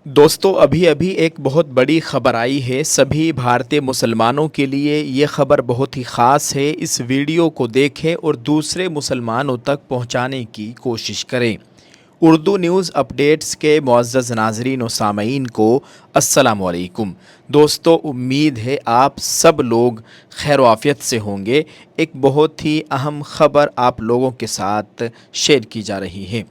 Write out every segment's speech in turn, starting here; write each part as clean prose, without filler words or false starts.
दोस्तों अभी अभी एक बहुत बड़ी खबर आई है। सभी भारतीय मुसलमानों के लिए ये खबर बहुत ही ख़ास है। इस वीडियो को देखें और दूसरे मुसलमानों तक पहुंचाने की कोशिश करें। उर्दू न्यूज़ अपडेट्स के मुअज़्ज़ज़ नाज़रीन और सामईन को अस्सलाम वालेकुम। दोस्तों उम्मीद है आप सब लोग खैर आफ़ियत से होंगे। एक बहुत ही अहम ख़बर आप लोगों के साथ शेयर की जा रही है।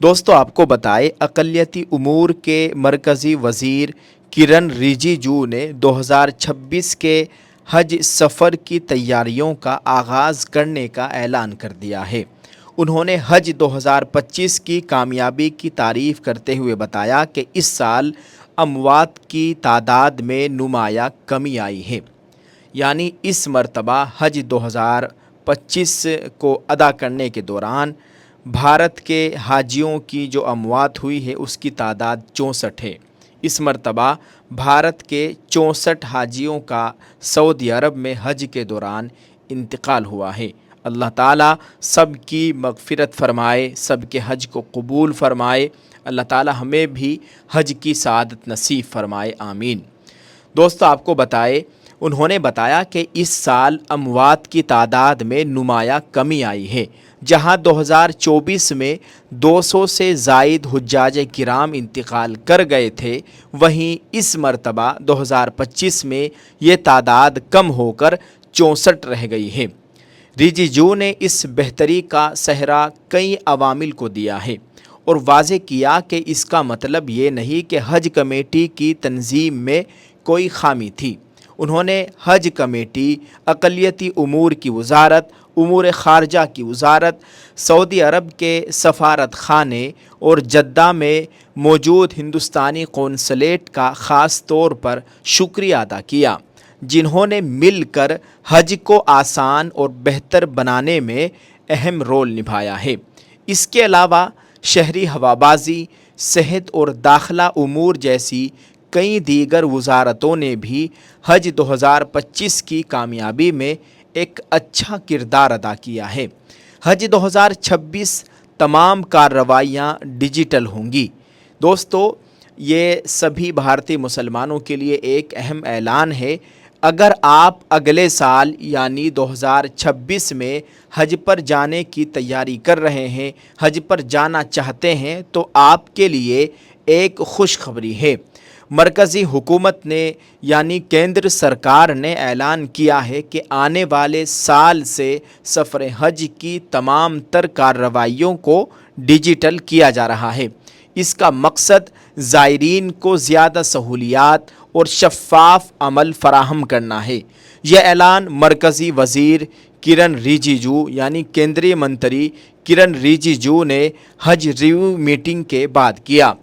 दोस्तों आपको बताएं, अक़लियती उमूर के मरकज़ी वज़ीर किरण रिजिजू ने 2026 के हज सफ़र की तैयारियों का आगाज़ करने का ऐलान कर दिया है। उन्होंने हज 2025 की कामयाबी की तारीफ़ करते हुए बताया कि इस साल अमवात की तादाद में नुमाया कमी आई है। यानी इस मरतबा हज 2025 को अदा करने के दौरान भारत के हाजियों की जो अमवात हुई है उसकी तादाद 64 है। इस मरतबा भारत के 64 हाजियों का सऊदी अरब में हज के दौरान इंतकाल हुआ है। अल्लाह ताला सब की मग़फ़िरत फ़रमाए, सब के हज को कबूल फ़रमाए। अल्लाह ताला हमें भी हज की सआदत नसीब फ़रमाए, आमीन। दोस्तों आपको बताए, उन्होंने बताया कि इस साल अमवात की तादाद में नुमाया कमी आई है। जहां 2024 में 200 से ज़ायद हुज्जाज किराम इंतकाल कर गए थे, वहीं इस मरतबा 2025 में ये तादाद कम होकर 64 रह गई है। रिजिजू ने इस बेहतरी का सहरा कई अवामिल को दिया है और वाज़े किया कि इसका मतलब ये नहीं कि हज कमेटी की तंजीम में कोई खामी थी। उन्होंने हज कमेटी, अक़लियती उमूर की वज़ारत, उमूर ख़ारजा की वज़ारत, सऊदी अरब के सफ़ारत खाने और जद्दा में मौजूद हिंदुस्तानी कौंसलेट का ख़ास तौर पर शुक्रिया अदा किया, जिन्होंने मिलकर हज को आसान और बेहतर बनाने में अहम रोल निभाया है। इसके अलावा शहरी हवाबाजी, सेहत और दाखिला उमूर जैसी कई दीगर वज़ारतों ने भी हज 2025 की कामयाबी में एक अच्छा किरदार अदा किया है। हज 2026 तमाम कार्रवाइयाँ डिजिटल होंगी। दोस्तों ये सभी भारतीय मुसलमानों के लिए एक अहम ऐलान है। अगर आप अगले साल यानी 2026 में हज पर जाने की तैयारी कर रहे हैं, हज पर जाना चाहते हैं, तो आपके लिए एक खुशखबरी है। मरकज़ी हुकूमत ने यानी केंद्र सरकार ने ऐलान किया है कि आने वाले साल से सफ़र हज की तमाम तर कार्रवाइयों को डिजिटल किया जा रहा है। इसका मकसद ज़ायरीन को ज़्यादा सहूलियात और शफ़ाफ़ अमल फ़राहम करना है। यह ऐलान मरकज़ी वज़ीर किरण रिजिजू यानी केंद्रीय मंत्री किरण रिजिजू ने हज रिव्यू मीटिंग के बाद किया।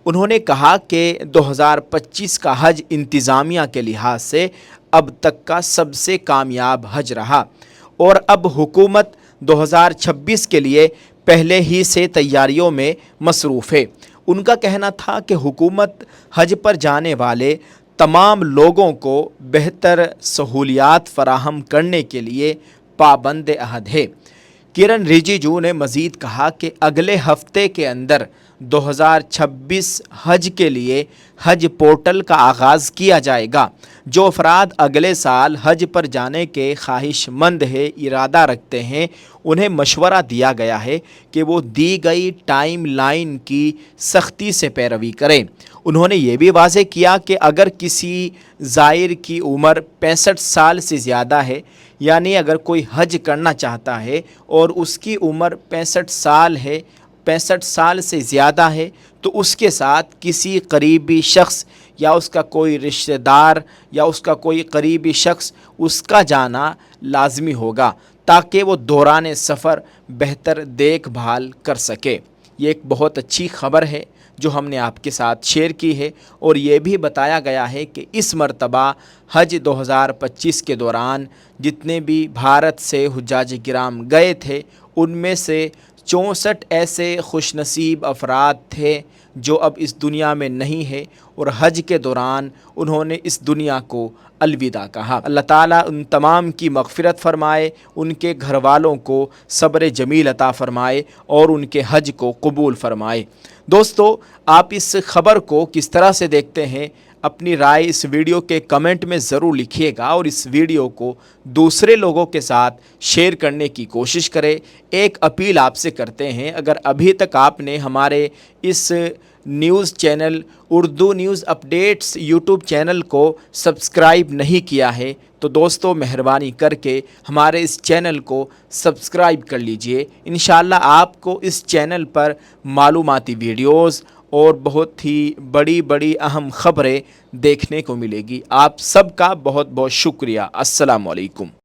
उन्होंने कहा कि 2025 का हज इंतज़ामिया के लिहाज से अब तक का सबसे कामयाब हज रहा और अब हुकूमत 2026 के लिए पहले ही से तैयारियों में मसरूफ़ है। उनका कहना था कि हुकूमत हज पर जाने वाले तमाम लोगों को बेहतर सहूलियात फ़राहम करने के लिए पाबंद अहद है। किरण रिजिजू ने मज़ीद कहा कि अगले हफ्ते के अंदर 2026 हज के लिए हज पोर्टल का आगाज़ किया जाएगा। जो अफराद अगले साल हज पर जाने के ख्वाहिशमंद है, इरादा रखते हैं, उन्हें मशवरा दिया गया है कि वो दी गई टाइम लाइन की सख्ती से पैरवी करें। उन्होंने ये भी वाज़े किया कि अगर किसी ज़ायर की उम्र 65 साल से ज़्यादा है, यानी अगर कोई हज करना चाहता है और उसकी उम्र 65 साल है, 65 साल से ज़्यादा है, तो उसके साथ किसी करीबी शख्स या उसका कोई रिश्तेदार या उसका कोई करीबी शख्स उसका जाना लाजमी होगा ताकि वो दौरान सफ़र बेहतर देखभाल कर सके। ये एक बहुत अच्छी खबर है जो हमने आपके साथ शेयर की है और ये भी बताया गया है कि इस मरतबा हज 2025 के दौरान जितने भी भारत से हुज्जाज किराम गए थे, उनमें से 64 ऐसे खुशनसीब अफराद थे जो अब इस दुनिया में नहीं है और हज के दौरान उन्होंने इस दुनिया को अलविदा कहा। अल्लाह ताला उन तमाम की मग़फ़िरत फ़रमाए, उनके घर वालों को सब्र जमील अता फ़रमाए और उनके हज को कबूल फ़रमाए। दोस्तों, आप इस खबर को किस तरह से देखते हैं, अपनी राय इस वीडियो के कमेंट में ज़रूर लिखिएगा और इस वीडियो को दूसरे लोगों के साथ शेयर करने की कोशिश करें। एक अपील आपसे करते हैं, अगर अभी तक आपने हमारे इस news channel Urdu news updates YouTube channel को सब्सक्राइब नहीं किया है तो दोस्तों मेहरबानी करके हमारे इस चैनल को सब्सक्राइब कर लीजिए। इंशाअल्लाह आपको इस चैनल पर मालूमाती वीडियोज़ और बहुत ही बड़ी बड़ी अहम ख़बरें देखने को मिलेगी। आप सबका बहुत बहुत शुक्रिया। अस्सलाम वालेकुम।